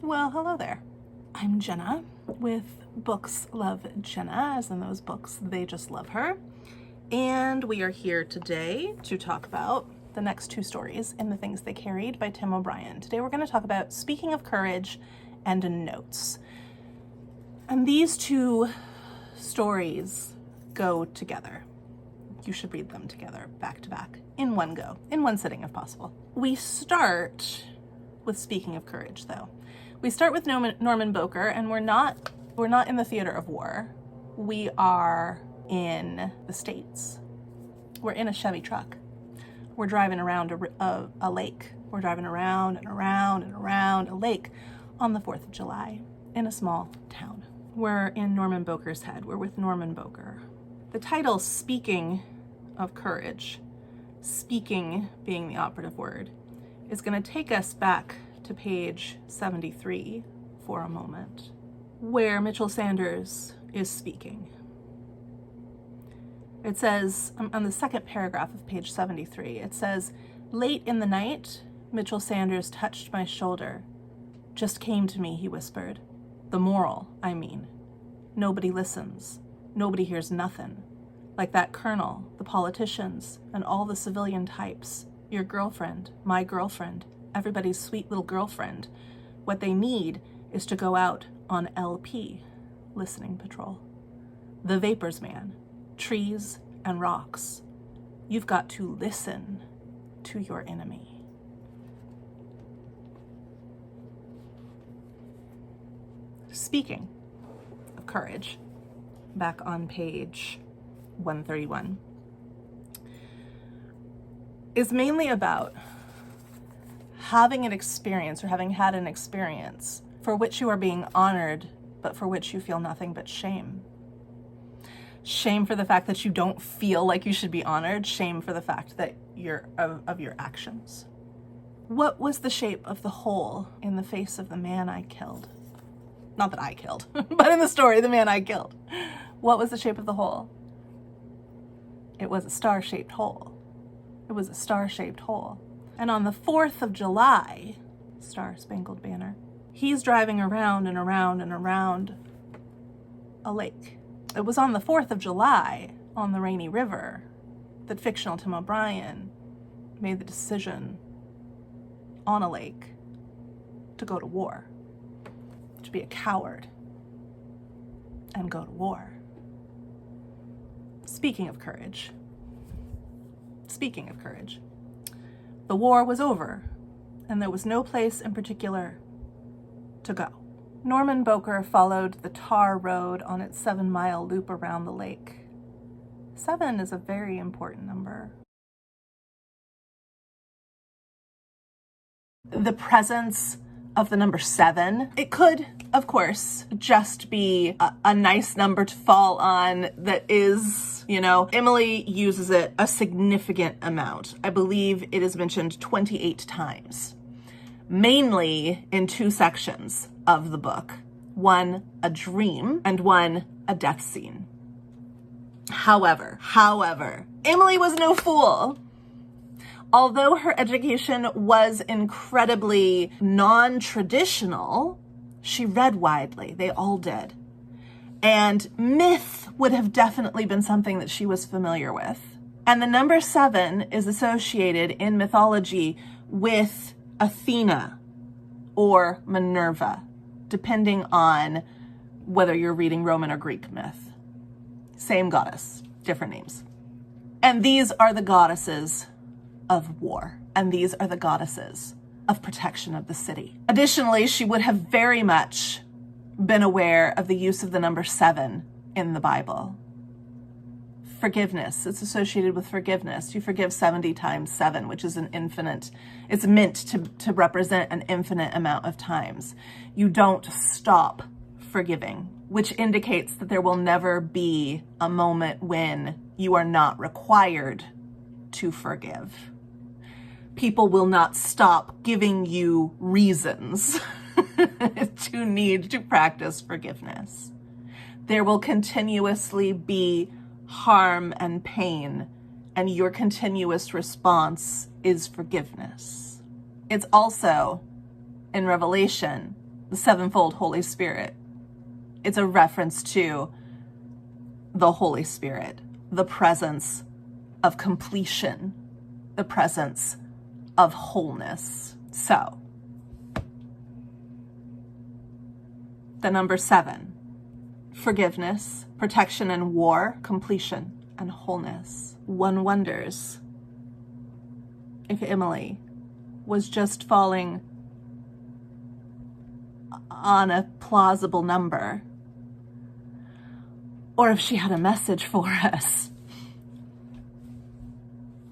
Well, hello there. I'm Jenna with Books Love Jenna, as in those books, they just love her. And we are here today to talk about the next two stories in The Things They Carried by Tim O'Brien. Today we're going to talk about Speaking of Courage and Notes. And these two stories go together. You should read them together, back to back, in one go, in one sitting if possible. We start with Speaking of Courage, though. We start with Norman Boker, and we're not in the theater of war. We are in the States. We're in a Chevy truck. We're driving around a lake. We're driving around and around and around a lake on the 4th of July in a small town. We're in Norman Boker's head. We're with Norman Boker. The title, Speaking of Courage, speaking being the operative word, is going to take us back to page 73 for a moment, where Mitchell Sanders is speaking. It says, on the second paragraph of page 73, it says, "Late in the night, Mitchell Sanders touched my shoulder. Just came to me," he whispered. "The moral, I mean. Nobody listens. Nobody hears nothing. Like that colonel, the politicians, and all the civilian types. Your girlfriend, my girlfriend, everybody's sweet little girlfriend. What they need is to go out on LP, listening patrol. The vapors, man, trees and rocks. You've got to listen to your enemy." Speaking of courage, back on page 131, is mainly about having an experience or having had an experience for which you are being honored, but for which you feel nothing but shame. Shame for the fact that you don't feel like you should be honored. Shame for the fact that of your actions. What was the shape of the hole in the face of the man I killed? Not that I killed, but in the story, the man I killed. What was the shape of the hole? It was a star-shaped hole. It was a star-shaped hole. And on the 4th of July, Star-Spangled Banner, he's driving around and around and around a lake. It was on the 4th of July, on the Rainy River, that fictional Tim O'Brien made the decision on a lake to go to war, to be a coward and go to war. Speaking of courage, the war was over, and there was no place in particular to go. Norman Boker followed the tar road on its 7-mile loop around the lake. 7 is a very important number. The presence of the number 7, it could, of course, just be a nice number to fall on that is, Emily uses it a significant amount. I believe it is mentioned 28 times, mainly in 2 sections of the book. One, a dream, and one, a death scene. However, Emily was no fool. Although her education was incredibly non-traditional, she read widely. They all did. And myth would have definitely been something that she was familiar with. And the number 7 is associated in mythology with Athena or Minerva, depending on whether you're reading Roman or Greek myth. Same goddess, different names. And these are the goddesses of war, and these are the goddesses of protection of the city. Additionally, she would have very much been aware of the use of the number 7 in the Bible. Forgiveness, it's associated with forgiveness. You forgive 70 times 7, which is an infinite, it's meant to represent an infinite amount of times. You don't stop forgiving, which indicates that there will never be a moment when you are not required to forgive. People will not stop giving you reasons to need to practice forgiveness. There will continuously be harm and pain, and your continuous response is forgiveness. It's also, in Revelation, the sevenfold Holy Spirit. It's a reference to the Holy Spirit, the presence of completion, the presence of wholeness. So, the number 7, forgiveness, protection and war, completion and wholeness. One wonders if Emily was just falling on a plausible number, or if she had a message for us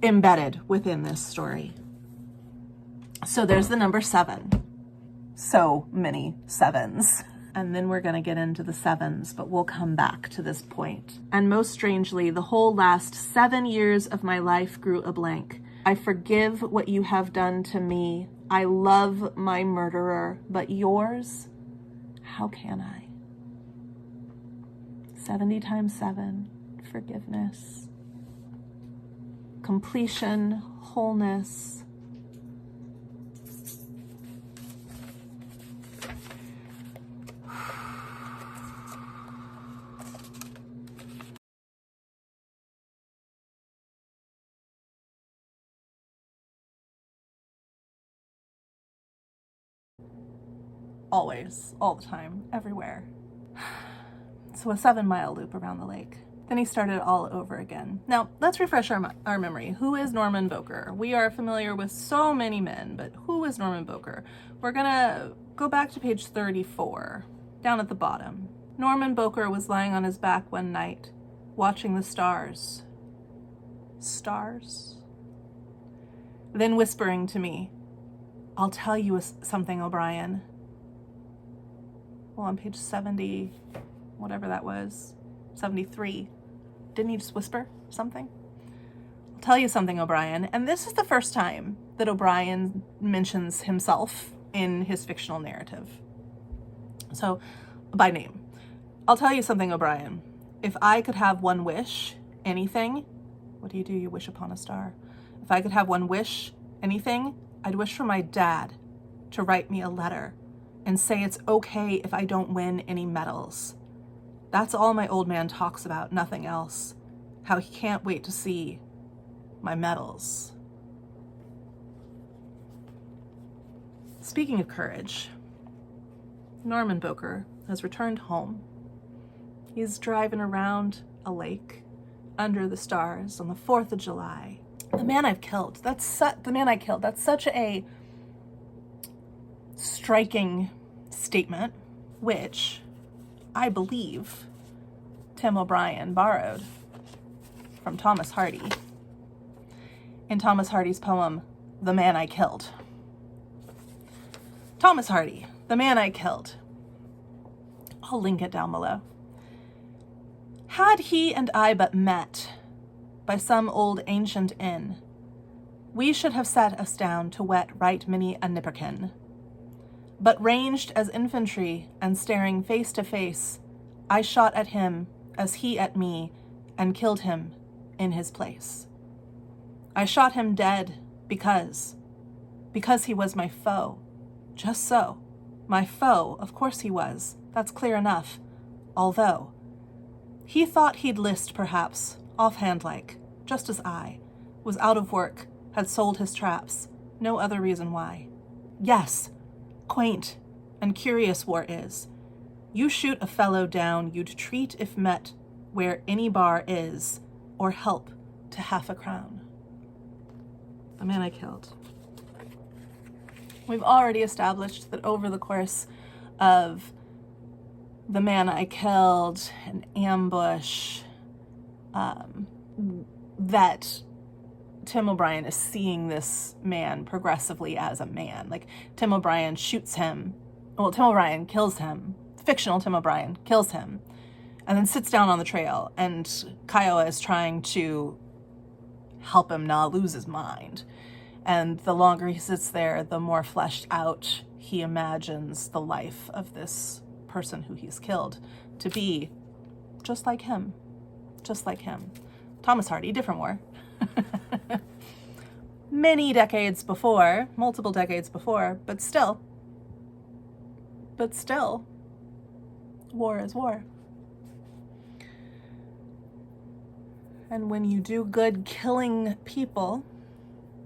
embedded within this story. So there's the number 7. So many 7s. And then we're going to get into the 7s, but we'll come back to this point. And most strangely, the whole last 7 years of my life grew a blank. I forgive what you have done to me. I love my murderer, but yours, how can I? 70 times 7, forgiveness, completion, wholeness. Always, all the time, everywhere. So a 7-mile loop around the lake. Then he started all over again. Now, let's refresh our memory. Who is Norman Boker? We are familiar with so many men, but who is Norman Boker? We're gonna go back to page 34, down at the bottom. Norman Boker was lying on his back one night, watching the stars. Stars? Then whispering to me, "I'll tell you something, O'Brien." Well, on page 70, whatever that was, 73, didn't he just whisper something? "I'll tell you something, O'Brien." And this is the first time that O'Brien mentions himself in his fictional narrative. So, by name. "I'll tell you something, O'Brien. If I could have one wish, anything," what do? You wish upon a star. "If I could have one wish, anything, I'd wish for my dad to write me a letter and say it's okay if I don't win any medals. That's all my old man talks about, nothing else. How he can't wait to see my medals." Speaking of courage, Norman Boker has returned home. He's driving around a lake under the stars on the 4th of July. The man I've killed, that's such a striking statement, which I believe Tim O'Brien borrowed from Thomas Hardy in Thomas Hardy's poem, "The Man I Killed." Thomas Hardy, "The Man I Killed." I'll link it down below. "Had he and I but met by some old ancient inn, we should have sat us down to wet right many a nipperkin. But ranged as infantry and staring face to face, I shot at him as he at me and killed him in his place. I shot him dead because he was my foe. Just so. My foe, of course he was. That's clear enough. Although he thought he'd list, perhaps, offhand-like, just as I was out of work, had sold his traps, no other reason why. Yes, quaint and curious war is. You shoot a fellow down you'd treat if met where any bar is, or help to half a crown." The Man I Killed. We've already established that over the course of The Man I Killed, an ambush, that Tim O'Brien is seeing this man progressively as a man. Like, Tim O'Brien shoots him. Well, Tim O'Brien kills him. Fictional Tim O'Brien kills him. And then sits down on the trail. And Kiowa is trying to help him not lose his mind. And the longer he sits there, the more fleshed out he imagines the life of this person who he's killed to be just like him. Just like him. Thomas Hardy, different war. Many decades before, multiple decades before, but still, But still, war is war. And when you do good killing people,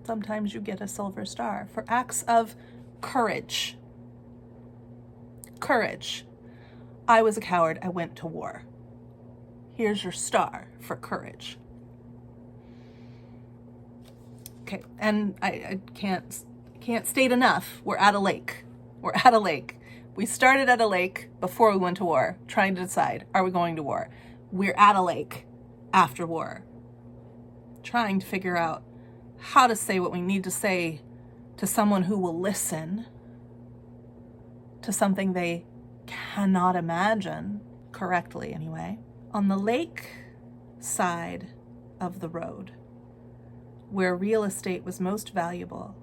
sometimes you get a silver star for acts of courage. Courage. I was a coward. I went to war. Here's your star for courage. Okay, and I can't state enough. We're at a lake. We're at a lake. We started at a lake before we went to war, trying to decide, are we going to war? We're at a lake after war, trying to figure out how to say what we need to say to someone who will listen to something they cannot imagine, correctly anyway. On the lake side of the road, where real estate was most valuable,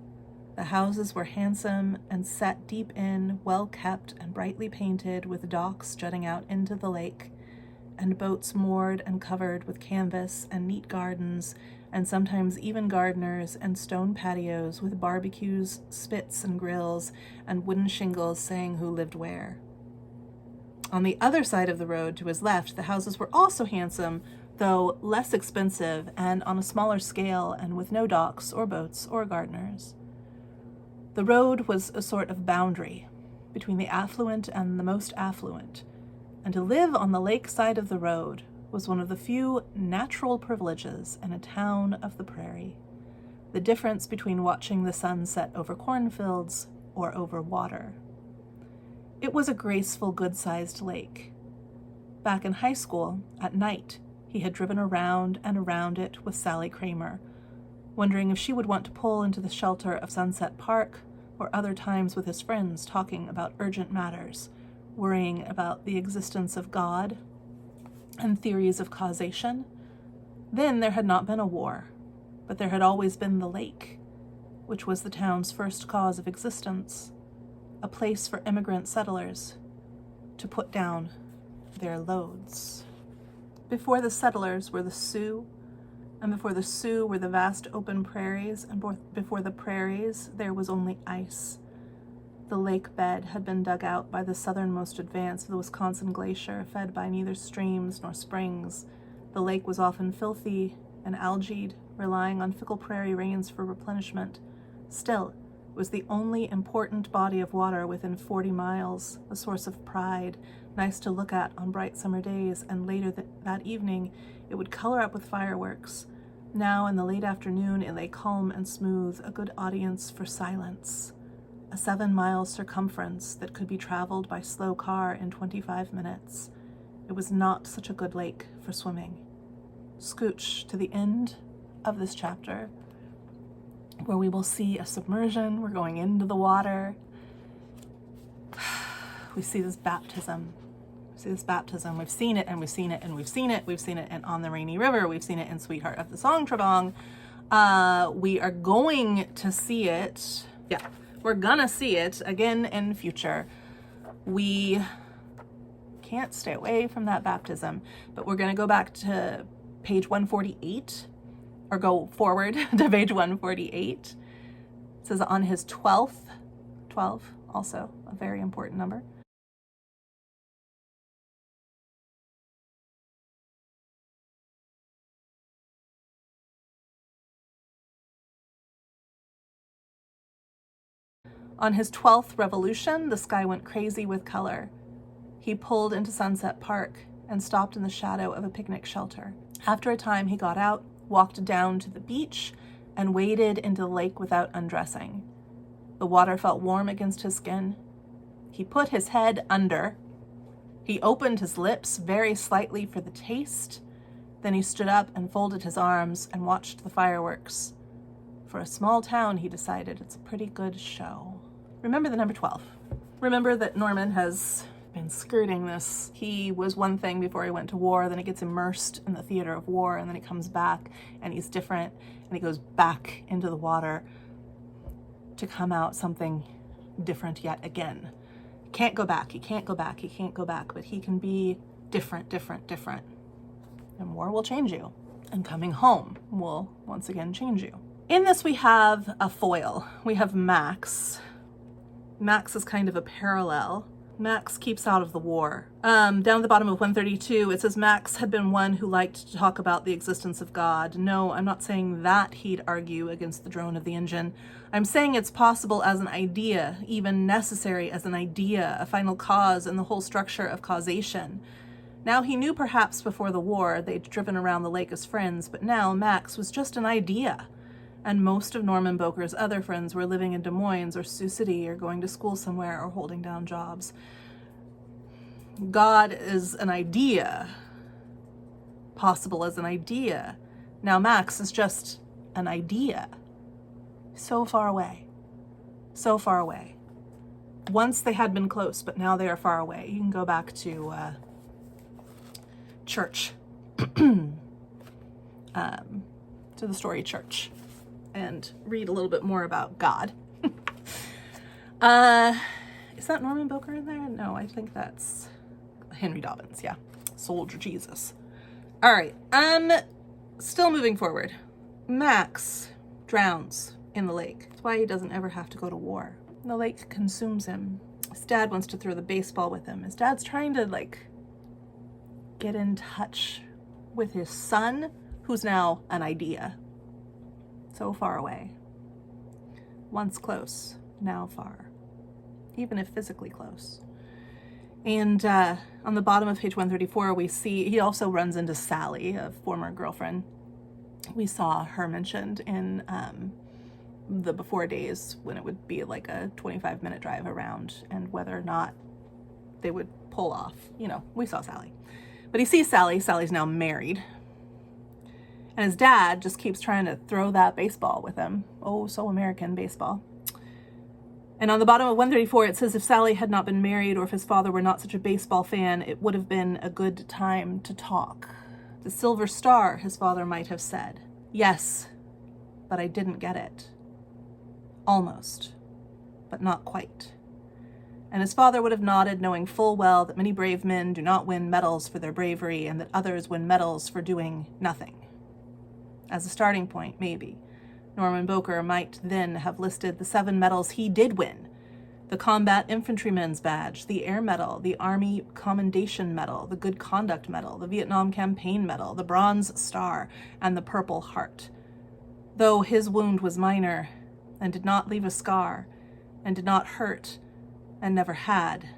the houses were handsome and set deep in, well kept and brightly painted, with docks jutting out into the lake, and boats moored and covered with canvas, and neat gardens, and sometimes even gardeners, and stone patios with barbecues, spits and grills, and wooden shingles saying who lived where. On the other side of the road to his left, the houses were also handsome, though less expensive and on a smaller scale, and with no docks or boats or gardeners. The road was a sort of boundary between the affluent and the most affluent, and to live on the lake side of the road was one of the few natural privileges in a town of the prairie. The difference between watching the sun set over cornfields or over water. It was a graceful, good-sized lake. Back in high school, at night, he had driven around and around it with Sally Kramer, wondering if she would want to pull into the shelter of Sunset Park, or other times with his friends talking about urgent matters, worrying about the existence of God and theories of causation. Then there had not been a war, but there had always been the lake, which was the town's first cause of existence, a place for immigrant settlers to put down their loads. Before the settlers were the Sioux, and before the Sioux were the vast open prairies, and before the prairies there was only ice. The lake bed had been dug out by the southernmost advance of the Wisconsin Glacier, fed by neither streams nor springs. The lake was often filthy and algaed, relying on fickle prairie rains for replenishment. Still, it was the only important body of water within 40 miles, a source of pride, nice to look at on bright summer days, and later that evening it would color up with fireworks. Now in the late afternoon it lay calm and smooth, a good audience for silence. A 7-mile circumference that could be traveled by slow car in 25 minutes. It was not such a good lake for swimming. Scooch to the end of this chapter, where we will see a submersion. We're going into the water. We see this baptism. We've seen it, and we've seen it, and we've seen it. We've seen it in On the Rainy River. We've seen it in Sweetheart of the Song Trebong. We are going to see it. Yeah, we're gonna see it again in future. We can't stay away from that baptism, but we're gonna go back to page 148, or go forward to page 148. It says on his 12th, 12, also a very important number. On his 12th revolution, the sky went crazy with color. He pulled into Sunset Park and stopped in the shadow of a picnic shelter. After a time, he got out, walked down to the beach, and waded into the lake without undressing. The water felt warm against his skin. He put his head under. He opened his lips very slightly for the taste. Then he stood up and folded his arms and watched the fireworks. For a small town, he decided, it's a pretty good show. Remember the number 12. Remember that Norman has been skirting this. He was one thing before he went to war, then he gets immersed in the theater of war, and then he comes back and he's different, and he goes back into the water to come out something different yet again. He can't go back, but he can be different. And war will change you, and coming home will once again change you. In this we have a foil. We have Max. Max is kind of a parallel Max keeps out of the war. Down at the bottom of 132, it says Max had been one who liked to talk about the existence of God. No, I'm not saying that he'd argue against the drone of the engine. I'm saying it's possible as an idea, even necessary as an idea, a final cause in the whole structure of causation. Now he knew perhaps before the war they'd driven around the lake as friends, but now Max was just an idea. And most of Norman Boker's other friends were living in Des Moines or Sioux City or going to school somewhere or holding down jobs. God is an idea, possible as an idea. Now Max is just an idea. So far away. So far away. Once they had been close, but now they are far away. You can go back to Church. To the story Church. And read a little bit more about God. Is that Norman Boker in there? No, I think that's Henry Dobbins. Yeah. Soldier Jesus. All right. Still moving forward. Max drowns in the lake. That's why he doesn't ever have to go to war. The lake consumes him. His dad wants to throw the baseball with him. His dad's trying to, get in touch with his son, who's now an idea. So far away. Once close, now far. Even if physically close. And on the bottom of page 134, we see, he also runs into Sally, a former girlfriend. We saw her mentioned in the before days when it would be like a 25-minute drive around, and whether or not they would pull off. We saw Sally. But he sees Sally. Sally's now married. And his dad just keeps trying to throw that baseball with him. Oh, so American baseball. And on the bottom of 134, it says if Sally had not been married or if his father were not such a baseball fan, it would have been a good time to talk. The Silver Star, his father might have said. Yes, but I didn't get it. Almost, but not quite. And his father would have nodded, knowing full well that many brave men do not win medals for their bravery and that others win medals for doing nothing. As a starting point, maybe, Norman Boker might then have listed the 7 medals he did win. The Combat Infantryman's Badge, the Air Medal, the Army Commendation Medal, the Good Conduct Medal, the Vietnam Campaign Medal, the Bronze Star, and the Purple Heart. Though his wound was minor, and did not leave a scar, and did not hurt, and never had,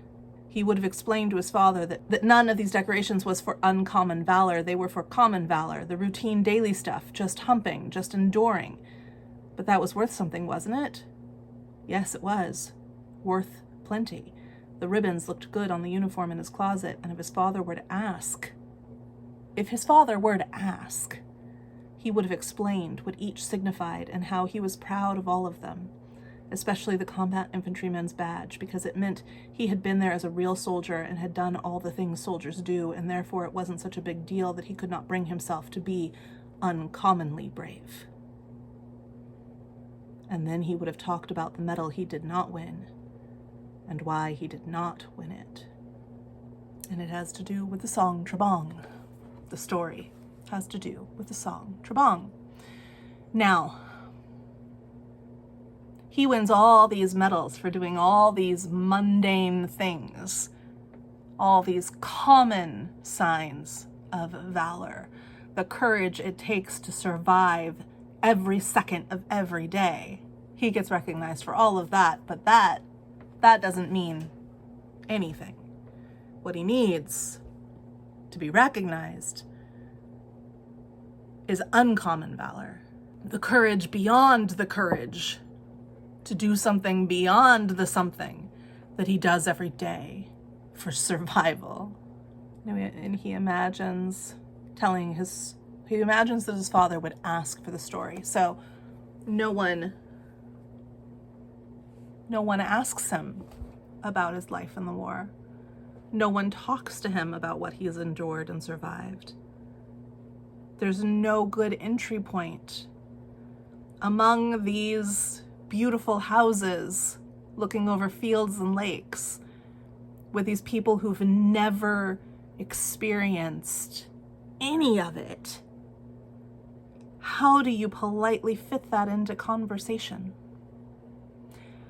he would have explained to his father that none of these decorations was for uncommon valor. They were for common valor, the routine daily stuff, just humping, just enduring. But that was worth something, wasn't it? Yes, it was. Worth plenty. The ribbons looked good on the uniform in his closet, and if his father were to ask, he would have explained what each signified and how he was proud of all of them. Especially the Combat Infantryman's Badge, because it meant he had been there as a real soldier and had done all the things soldiers do, and therefore it wasn't such a big deal that he could not bring himself to be uncommonly brave. And then he would have talked about the medal he did not win, and why he did not win it. And it has to do with the song Trebong. The story has to do with the song Trebong. Now, he wins all these medals for doing all these mundane things, all these common signs of valor, the courage it takes to survive every second of every day. He gets recognized for all of that, but that doesn't mean anything. What he needs to be recognized is uncommon valor, the courage beyond the courage to do something beyond the something that he does every day for survival. And he imagines that his father would ask for the story. So no one asks him about his life in the war. No one talks to him about what he has endured and survived. There's no good entry point. Among these beautiful houses looking over fields and lakes with these people who've never experienced any of it, how do you politely fit that into conversation?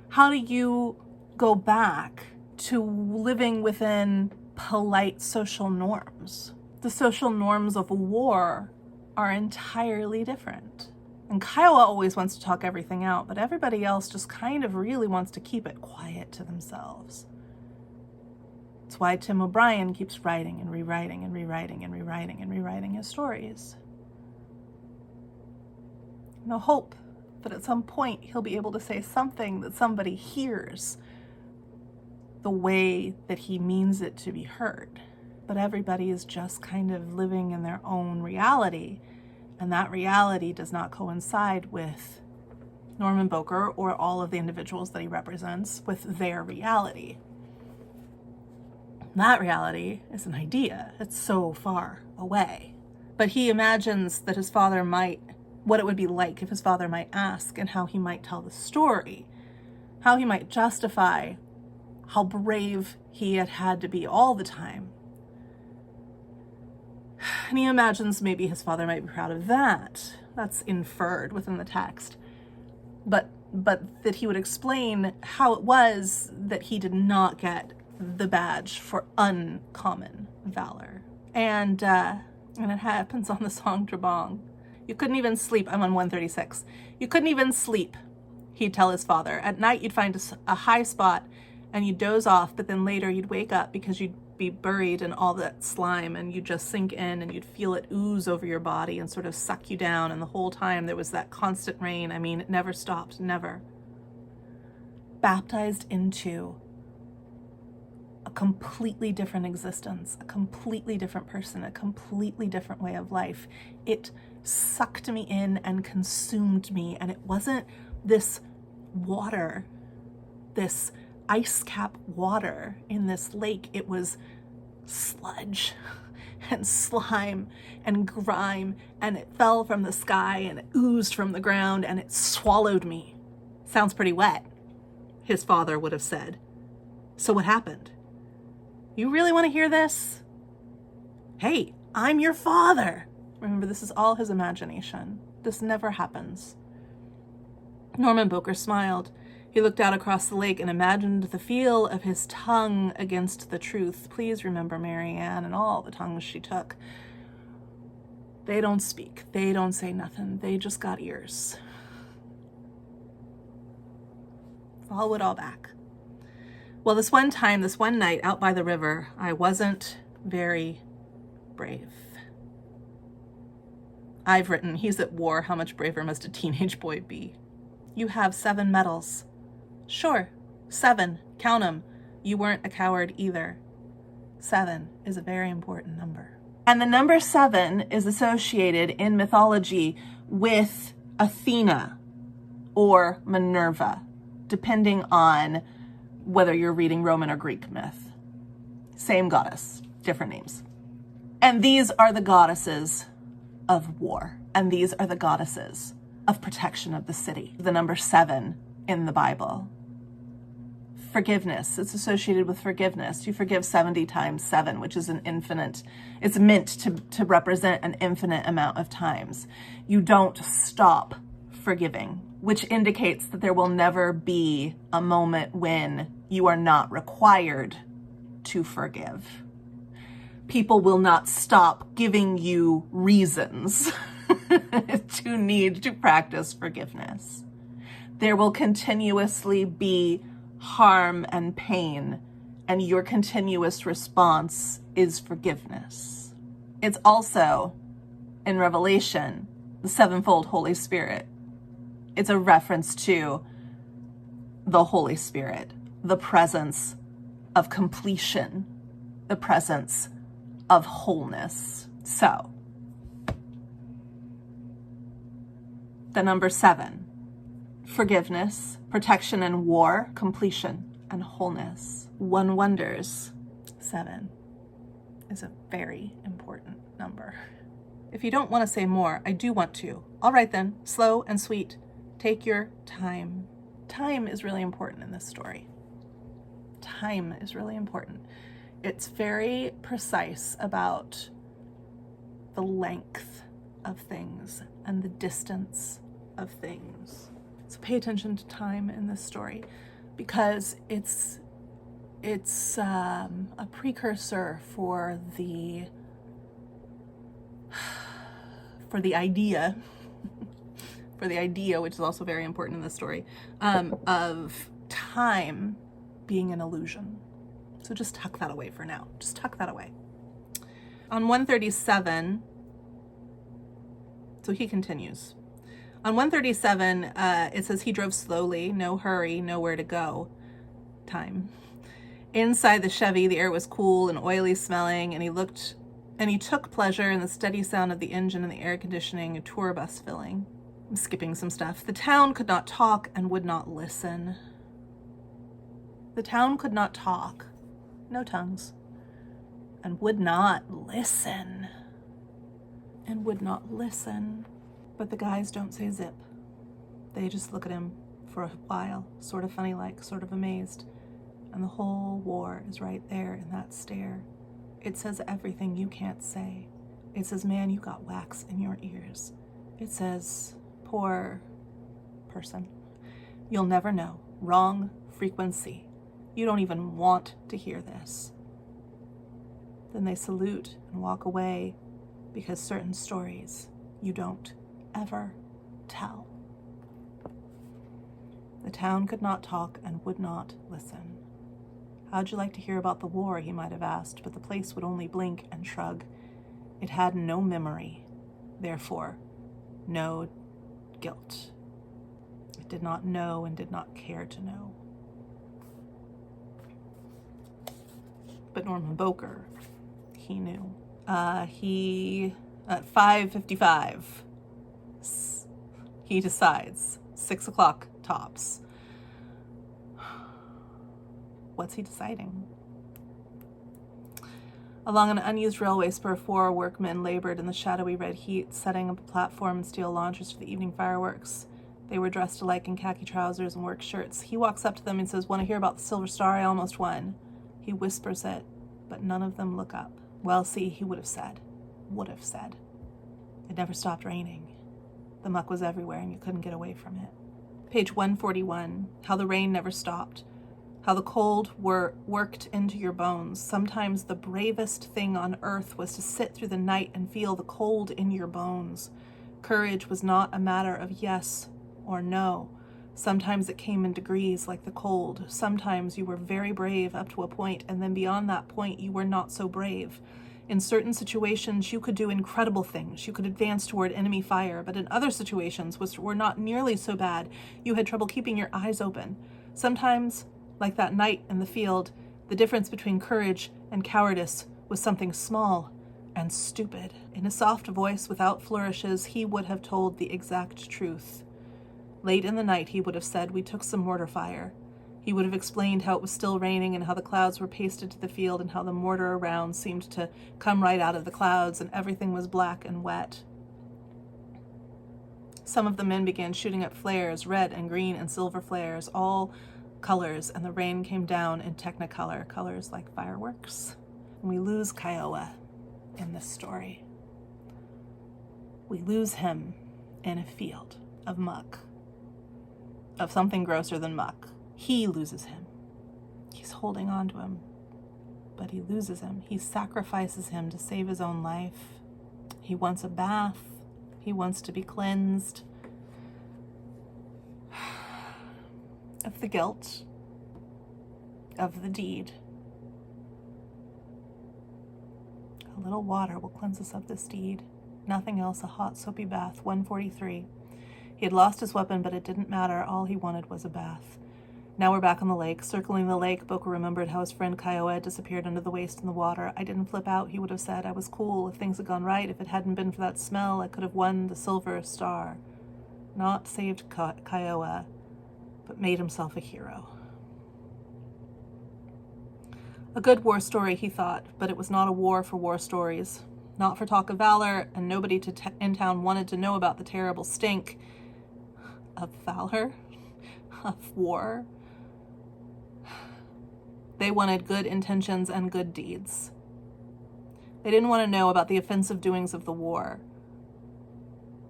How do you go back to living within polite social norms. The social norms of war are entirely different. And Kiowa always wants to talk everything out, but everybody else just kind of really wants to keep it quiet to themselves. It's why Tim O'Brien keeps writing and rewriting and rewriting and rewriting and rewriting his stories. And I hope that at some point he'll be able to say something that somebody hears the way that he means it to be heard. But everybody is just kind of living in their own reality, and that reality does not coincide with Norman Boker or all of the individuals that he represents with their reality. That reality is an idea. It's so far away. But he imagines that his father might, what it would be like if his father might ask, and how he might tell the story, how he might justify how brave he had had to be all the time. And he imagines maybe his father might be proud of that. That's inferred within the text. But that he would explain how it was that he did not get the badge for uncommon valor. And it happens on the song Trebong. You couldn't even sleep. I'm on 136. You couldn't even sleep, he'd tell his father. At night, you'd find a high spot and you'd doze off, but then later you'd wake up because you'd be buried in all that slime, and you'd just sink in and you'd feel it ooze over your body and sort of suck you down. And the whole time there was that constant rain. I mean, it never stopped, never. Baptized into a completely different existence, a completely different person, a completely different way of life. It sucked me in and consumed me. And it wasn't this water, this ice cap water in this lake. It was sludge and slime and grime, and it fell from the sky and it oozed from the ground and it swallowed me. Sounds pretty wet, his father would have said. So what happened? You really want to hear this? Hey, I'm your father. Remember, this is all his imagination. This never happens. Norman Boker smiled. He looked out across the lake and imagined the feel of his tongue against the truth. Please remember Marianne and all the tongues she took. They don't speak. They don't say nothing. They just got ears. Follow it all back. Well, this one night out by the river, I wasn't very brave. I've written, he's at war, how much braver must a teenage boy be? You have 7 medals. Sure, 7, count 'em. You weren't a coward either. 7 is a very important number. And the number 7 is associated in mythology with Athena or Minerva, depending on whether you're reading Roman or Greek myth. Same goddess, different names. And these are the goddesses of war, and these are the goddesses of protection of the city. The number 7 in the Bible. Forgiveness, it's associated with forgiveness. You forgive 70 times 7, which is an infinite, it's meant to represent an infinite amount of times. You don't stop forgiving, which indicates that there will never be a moment when you are not required to forgive. People will not stop giving you reasons to need to practice forgiveness. There will continuously be harm and pain, and your continuous response is forgiveness. It's also, in Revelation, the 7-fold Holy Spirit. It's a reference to the Holy Spirit, the presence of completion, the presence of wholeness. So, the number 7, forgiveness, protection and war, completion and wholeness. One wonders, 7 is a very important number. If you don't want to say more, I do want to. All right then, slow and sweet. Take your time. Time is really important in this story. Time is really important. It's very precise about the length of things and the distance of things. So pay attention to time in this story, because it's It's a precursor for the idea, which is also very important in this story, of time being an illusion. So just tuck that away for now. Just tuck that away. On 137, so he continues. On 137, it says he drove slowly, no hurry, nowhere to go. Time. Inside the Chevy, the air was cool and oily smelling, and he took pleasure in the steady sound of the engine and the air conditioning, a tour bus filling. I'm skipping some stuff. The town could not talk and would not listen. The town could not talk, no tongues, and would not listen. And would not listen. But the guys don't say zip. They just look at him for a while, sort of funny-like, sort of amazed. And the whole war is right there in that stare. It says everything you can't say. It says, man, you got wax in your ears. It says, poor person, you'll never know. Wrong frequency. You don't even want to hear this. Then they salute and walk away because certain stories you don't ever tell. The town could not talk and would not listen. How'd you like to hear about the war, he might have asked, but the place would only blink and shrug. It had no memory, therefore no guilt. It did not know and did not care to know. But Norman Boker, he knew. He, at 5:55, he decides, 6 o'clock tops. What's he deciding? Along an unused railway spur, 4 workmen labored in the shadowy red heat, setting up a platform and steel launchers for the evening fireworks. They were dressed alike in khaki trousers and work shirts. He walks up to them and says, "Want to hear about the Silver Star I almost won?" He whispers it, but none of them look up. Well, see, he would have said. It never stopped raining. The muck was everywhere and you couldn't get away from it. Page 141, how the rain never stopped. How the cold worked into your bones. Sometimes the bravest thing on earth was to sit through the night and feel the cold in your bones. Courage was not a matter of yes or no. Sometimes it came in degrees like the cold. Sometimes you were very brave up to a point, and then beyond that point you were not so brave. In certain situations you could do incredible things. You could advance toward enemy fire, but in other situations, which were not nearly so bad, you had trouble keeping your eyes open. Sometimes, like that night in the field, the difference between courage and cowardice was something small and stupid. In a soft voice without flourishes, he would have told the exact truth. Late in the night, he would have said, "We took some mortar fire." He would have explained how it was still raining and how the clouds were pasted to the field and how the mortar around seemed to come right out of the clouds and everything was black and wet. Some of the men began shooting up flares, red and green and silver flares, all colors, and the rain came down in technicolor, colors like fireworks. And we lose Kiowa in this story. We lose him in a field of muck, of something grosser than muck. He loses him. He's holding on to him, but he loses him. He sacrifices him to save his own life. He wants a bath. He wants to be cleansed of the guilt of the deed. A little water will cleanse us of this deed. Nothing else, a hot soapy bath. 143. He had lost his weapon, but it didn't matter. All he wanted was a bath. Now we're back on the lake. Circling the lake, Boker remembered how his friend Kiowa had disappeared under the waist in the water. "I didn't flip out," he would have said. "I was cool. If things had gone right, if it hadn't been for that smell, I could have won the Silver Star." Not saved Kiowa, but made himself a hero. A good war story, he thought, but it was not a war for war stories. Not for talk of valor, and nobody in town wanted to know about the terrible stink of valor, of war. They wanted good intentions and good deeds. They didn't want to know about the offensive doings of the war.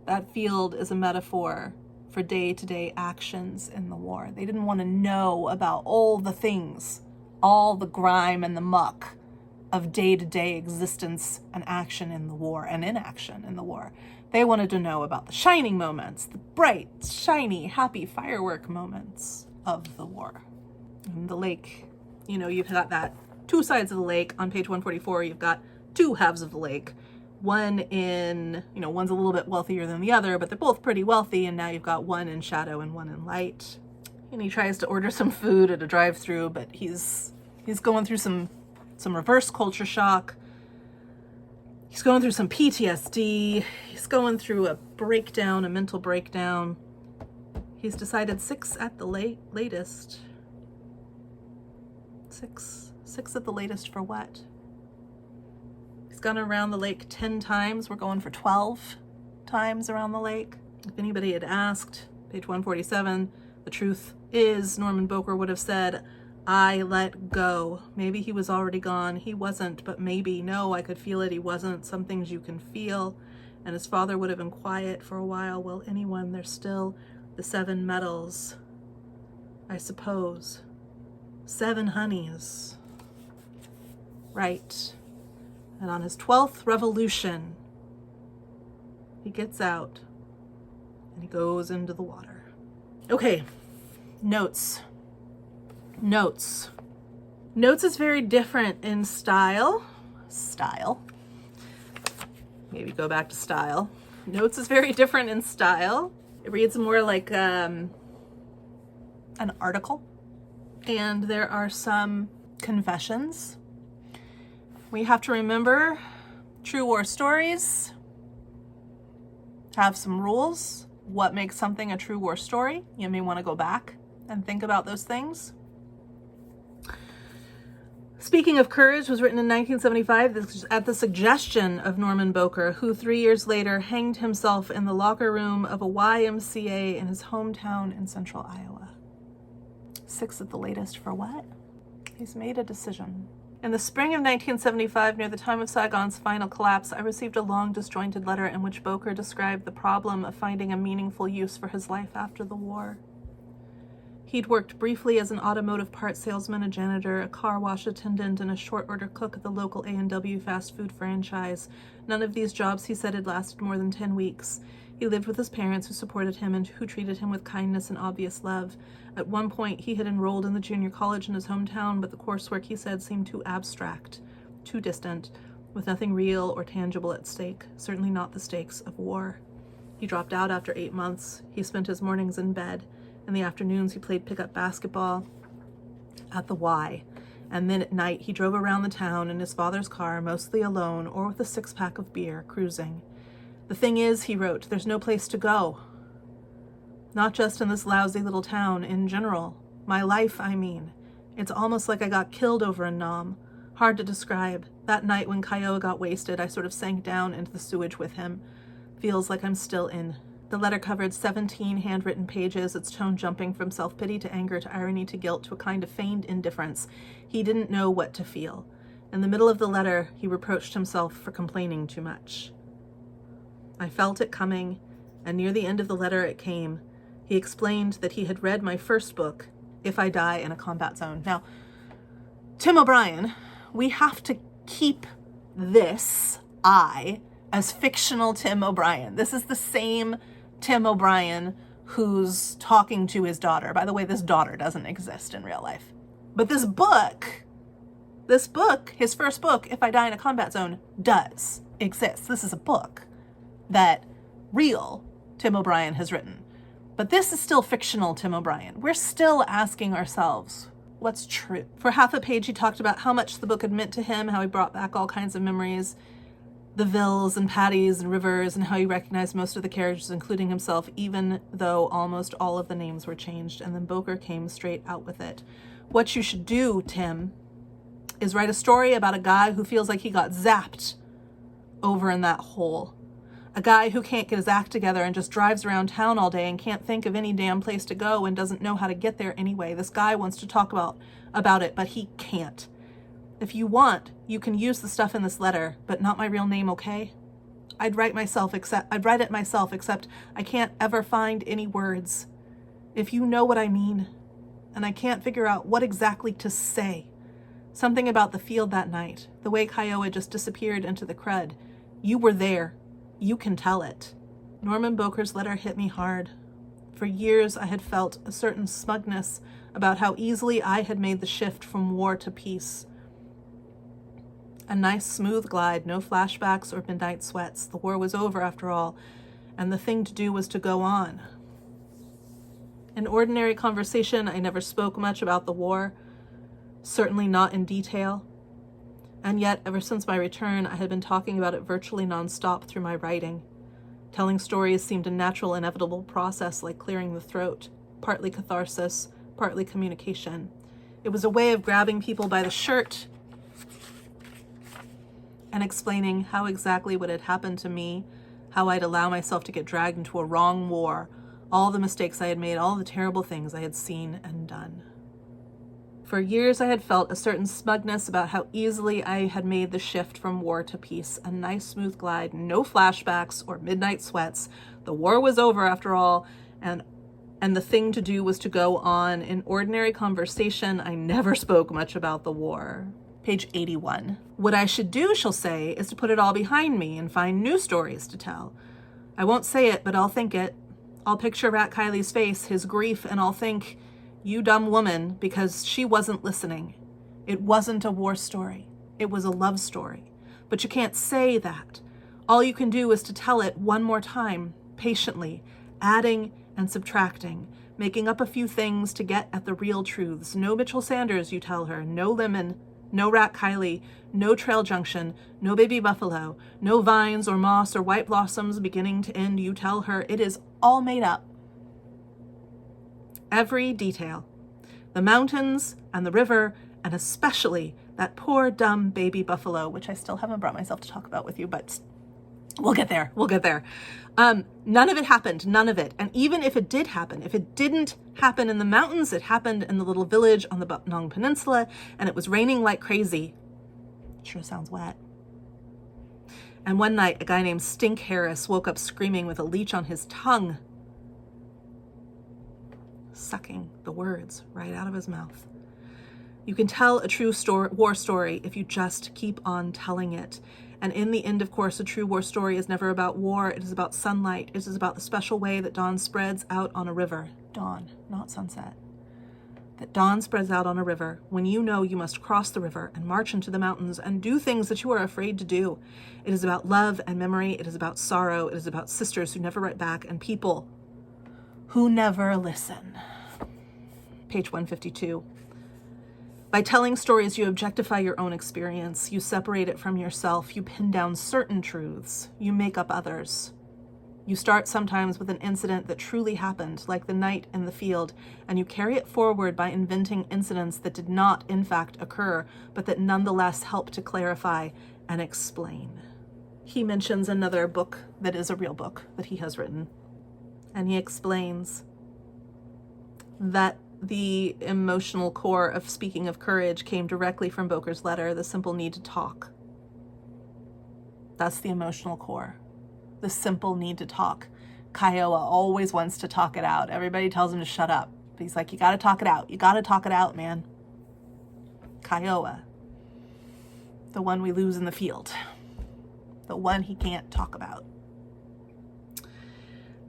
That field is a metaphor for day-to-day actions in the war. They didn't want to know about all the things all the grime and the muck of day-to-day existence and action in the war and inaction in the war. They wanted to know about the shining moments, the bright, shiny, happy firework moments of the war. And the lake, you've got that two sides of the lake. On page 144, you've got two halves of the lake. One in, one's a little bit wealthier than the other, but they're both pretty wealthy, and now you've got one in shadow and one in light. And he tries to order some food at a drive-thru, but he's going through some reverse culture shock. He's going through some PTSD. He's going through a mental breakdown. He's decided 6 at the latest. Six at the latest for what? He's gone around the lake 10 times. We're going for 12 times around the lake. If anybody had asked, page 147, the truth is Norman Boker would have said, I let go. Maybe he was already gone. He wasn't, but maybe. No, I could feel it. He wasn't. Some things you can feel. And his father would have been quiet for a while. Well, anyone, there's still the 7 medals, I suppose. 7 honeys. Right. And on his 12th revolution, he gets out and he goes into the water. Okay, notes. Notes is very different in style. Maybe go back to style. Notes is very different in style. It reads more like an article. And there are some confessions. We have to remember true war stories have some rules. What makes something a true war story? You may want to go back and think about those things. Speaking of Courage was written in 1975 at the suggestion of Norman Boker, who 3 years later hanged himself in the locker room of a YMCA in his hometown in central Iowa. 6 at the latest for what? He's made a decision. In the spring of 1975, near the time of Saigon's final collapse, I received a long, disjointed letter in which Boker described the problem of finding a meaningful use for his life after the war. He'd worked briefly as an automotive parts salesman, a janitor, a car wash attendant, and a short-order cook at the local A&W fast food franchise. None of these jobs, he said, had lasted more than 10 weeks. He lived with his parents, who supported him and who treated him with kindness and obvious love. At one point, he had enrolled in the junior college in his hometown, but the coursework, he said, seemed too abstract, too distant, with nothing real or tangible at stake, certainly not the stakes of war. He dropped out after 8 months. He spent his mornings in bed. In the afternoons, he played pickup basketball at the Y. And then at night, he drove around the town in his father's car, mostly alone or with a 6-pack of beer, cruising. The thing is, he wrote, there's no place to go. Not just in this lousy little town, in general. My life, I mean. It's almost like I got killed over a nom. Hard to describe. That night when Kiowa got wasted, I sort of sank down into the sewage with him. Feels like I'm still in. The letter covered 17 handwritten pages, its tone jumping from self-pity to anger to irony to guilt to a kind of feigned indifference. He didn't know what to feel. In the middle of the letter, he reproached himself for complaining too much. I felt it coming, and near the end of the letter it came. He explained that he had read my first book, If I Die in a Combat Zone. Now, Tim O'Brien, we have to keep this as fictional Tim O'Brien. This is the same Tim O'Brien who's talking to his daughter. By the way, this daughter doesn't exist in real life. But this book, his first book, If I Die in a Combat Zone, does exist. This is a book that real Tim O'Brien has written. But this is still fictional Tim O'Brien. We're still asking ourselves, what's true? For half a page, he talked about how much the book had meant to him, how he brought back all kinds of memories, the villes and patties and rivers, and how he recognized most of the characters, including himself, even though almost all of the names were changed. And then Boker came straight out with it. What you should do, Tim, is write a story about a guy who feels like he got zapped over in that hole. A guy who can't get his act together and just drives around town all day and can't think of any damn place to go and doesn't know how to get there anyway. This guy wants to talk about it, but he can't. If you want, you can use the stuff in this letter, but not my real name, okay? I'd write it myself, except I can't ever find any words. If you know what I mean, and I can't figure out what exactly to say, Something about the field that night, the way Kiowa just disappeared into the crud. You were there. You can tell it. Norman Boker's letter hit me hard. For years, I had felt a certain smugness about how easily I had made the shift from war to peace. A nice, smooth glide, no flashbacks or midnight sweats. The war was over, after all, and the thing to do was to go on. In ordinary conversation, I never spoke much about the war, certainly not in detail. And yet, ever since my return, I had been talking about it virtually nonstop through my writing. Telling stories seemed a natural, inevitable process like clearing the throat, partly catharsis, partly communication. It was a way of grabbing people by the shirt and explaining how exactly what had happened to me, how I'd allow myself to get dragged into a wrong war, all the mistakes I had made, all the terrible things I had seen and done. For years, I had felt a certain smugness about how easily I had made the shift from war to peace. A nice, smooth glide, no flashbacks or midnight sweats. The war was over, after all, and the thing to do was to go on. In ordinary conversation, I never spoke much about the war. Page 81. What I should do, she'll say, is to put it all behind me and find new stories to tell. I won't say it, but I'll think it. I'll picture Rat Kiley's face, his grief, and I'll think, you dumb woman, because she wasn't listening. It wasn't a war story. It was a love story. But you can't say that. All you can do is to tell it one more time, patiently, adding and subtracting, making up a few things to get at the real truths. No Mitchell Sanders, you tell her. No Lemon. No Rat Kiley. No Trail Junction. No Baby Buffalo. No vines or moss or white blossoms beginning to end, you tell her. It is all made up. Every detail. The mountains and the river, and especially that poor, dumb baby buffalo, which I still haven't brought myself to talk about with you, but we'll get there. We'll get there. None of it happened. None of it. And even if it did happen, if it didn't happen in the mountains, it happened in the little village on the Butnong Peninsula, and it was raining like crazy. Sure sounds wet. And one night, a guy named Stink Harris woke up screaming with a leech on his tongue, sucking the words right out of his mouth. You can tell a true war story if you just keep on telling it. And in the end, of course, a true war story is never about war. It is about sunlight. It is about the special way that dawn spreads out on a river. Dawn, not sunset. That dawn spreads out on a river when you know you must cross the river and march into the mountains and do things that you are afraid to do. It is about love and memory. It is about sorrow. It is about sisters who never write back and people who never listen. Page 152. By telling stories, you objectify your own experience. You separate it from yourself. You pin down certain truths. You make up others. You start sometimes with an incident that truly happened, like the night in the field, and you carry it forward by inventing incidents that did not, in fact, occur, but that nonetheless help to clarify and explain. He mentions another book that is a real book that he has written, and he explains that the emotional core of Speaking of Courage came directly from Boker's letter, the simple need to talk. That's the emotional core, the simple need to talk. Kiowa always wants to talk it out. Everybody tells him to shut up. But he's like, you got to talk it out. You got to talk it out, man. Kiowa, the one we lose in the field, the one he can't talk about.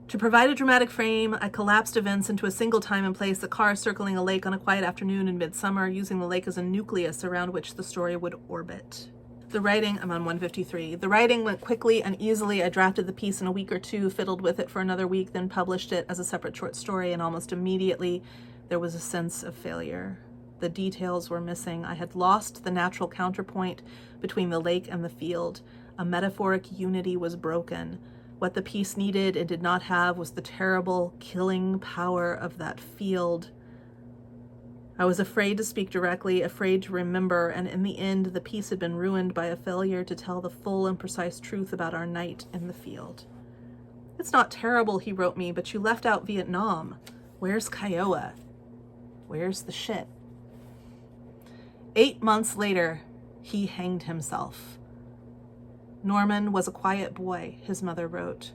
To provide a dramatic frame, I collapsed events into a single time and place, a car circling a lake on a quiet afternoon in midsummer, using the lake as a nucleus around which the story would orbit. The writing, I'm on 153. The writing went quickly and easily. I drafted the piece in a week or two, fiddled with it for another week, then published it as a separate short story, and almost immediately there was a sense of failure. The details were missing. I had lost the natural counterpoint between the lake and the field. A metaphoric unity was broken. What the piece needed and did not have was the terrible, killing power of that field. I was afraid to speak directly, afraid to remember, and in the end, the piece had been ruined by a failure to tell the full and precise truth about our night in the field. It's not terrible, he wrote me, but you left out Vietnam. Where's Kiowa? Where's the shit? 8 months later, he hanged himself. Norman was a quiet boy, his mother wrote,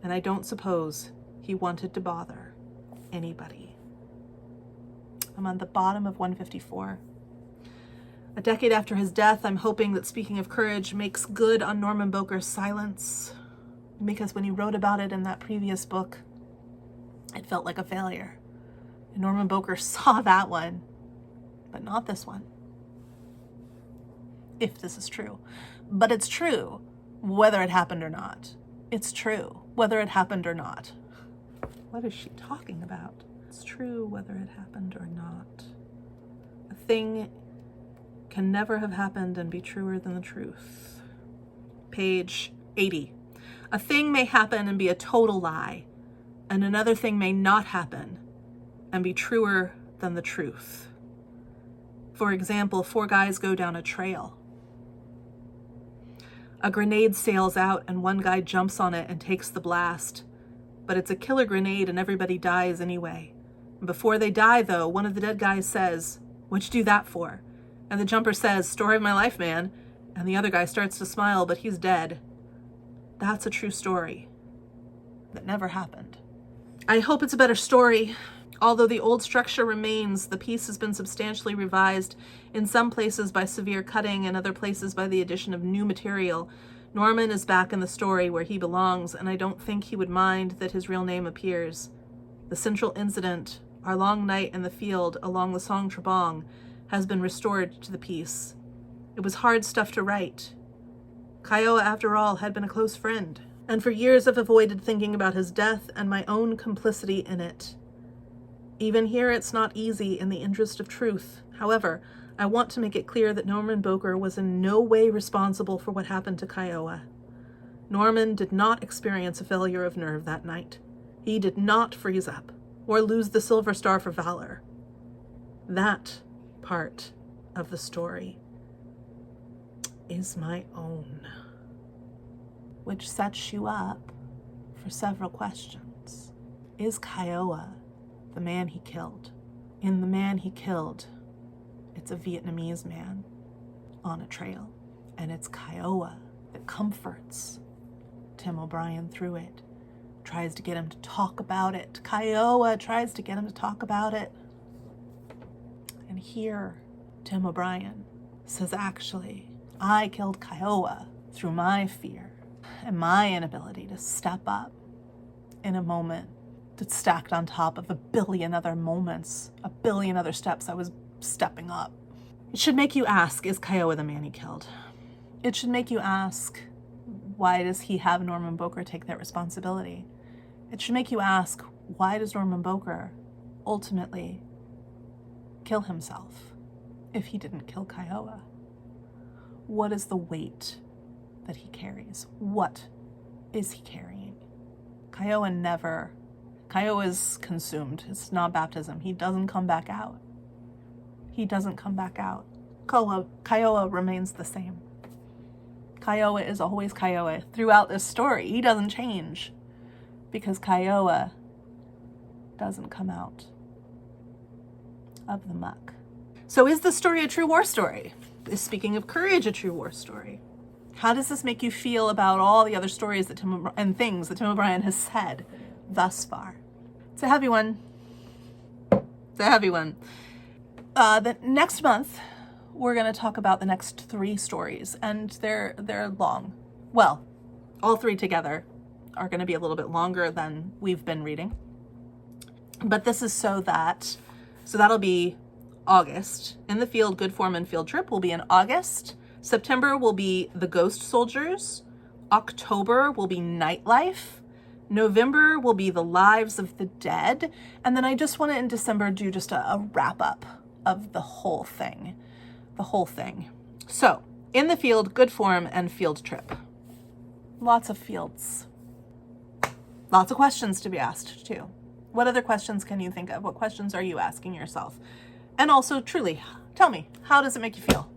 and I don't suppose he wanted to bother anybody. I'm on the bottom of 154. A decade after his death, I'm hoping that Speaking of Courage makes good on Norman Boker's silence, because when he wrote about it in that previous book, it felt like a failure. And Norman Boker saw that one, but not this one. If this is true. But it's true, whether it happened or not. It's true, whether it happened or not. What is she talking about? It's true, whether it happened or not. A thing can never have happened and be truer than the truth. Page 80. A thing may happen and be a total lie, and another thing may not happen and be truer than the truth. For example, 4 guys go down a trail. A grenade sails out and one guy jumps on it and takes the blast, but it's a killer grenade and everybody dies anyway. And before they die, though, one of the dead guys says, "What'd you do that for?" And the jumper says, "Story of my life, man." And the other guy starts to smile, but he's dead. That's a true story that never happened. I hope it's a better story. Although the old structure remains, the piece has been substantially revised, in some places by severe cutting, and other places by the addition of new material. Norman is back in the story where he belongs, and I don't think he would mind that his real name appears. The central incident, our long night in the field along the Song Trebong, has been restored to the piece. It was hard stuff to write. Kiowa, after all, had been a close friend, and for years I've avoided thinking about his death and my own complicity in it. Even here, it's not easy in the interest of truth. However, I want to make it clear that Norman Boker was in no way responsible for what happened to Kiowa. Norman did not experience a failure of nerve that night. He did not freeze up or lose the Silver Star for valor. That part of the story is my own, which sets you up for several questions. Is Kiowa the man he killed? In The Man He Killed, it's a Vietnamese man on a trail, and it's Kiowa that comforts Tim O'Brien through it, tries to get him to talk about it. Kiowa tries to get him to talk about it. And here, Tim O'Brien says, actually, I killed Kiowa through my fear and my inability to step up in a moment that's stacked on top of a billion other moments, a billion other steps I was stepping up. It should make you ask, is Kiowa the man he killed? It should make you ask, why does he have Norman Boker take that responsibility? It should make you ask, why does Norman Boker ultimately kill himself if he didn't kill Kiowa? What is the weight that he carries? What is he carrying? Kiowa's consumed. It's not baptism. He doesn't come back out. He doesn't come back out. Kiowa remains the same. Kiowa is always Kiowa throughout this story. He doesn't change because Kiowa doesn't come out of the muck. So is the story a true war story? Is Speaking of Courage a true war story? How does this make you feel about all the other stories that things that Tim O'Brien has said thus far? It's a heavy one. It's a heavy one. The next month, we're going to talk about the next 3 stories, and they're long. Well, all 3 together are going to be a little bit longer than we've been reading. But this is so that'll be August. In the Field, Good Form, and Field Trip will be in August. September will be The Ghost Soldiers. October will be Nightlife. November will be The Lives of the Dead. And then I just want to, in December, do just a wrap up of the whole thing. The whole thing. So, In the Field, Good Form, and Field Trip. Lots of fields. Lots of questions to be asked, too. What other questions can you think of? What questions are you asking yourself? And also, truly, tell me, how does it make you feel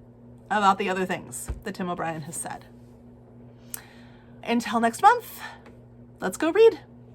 about the other things that Tim O'Brien has said? Until next month, let's go read.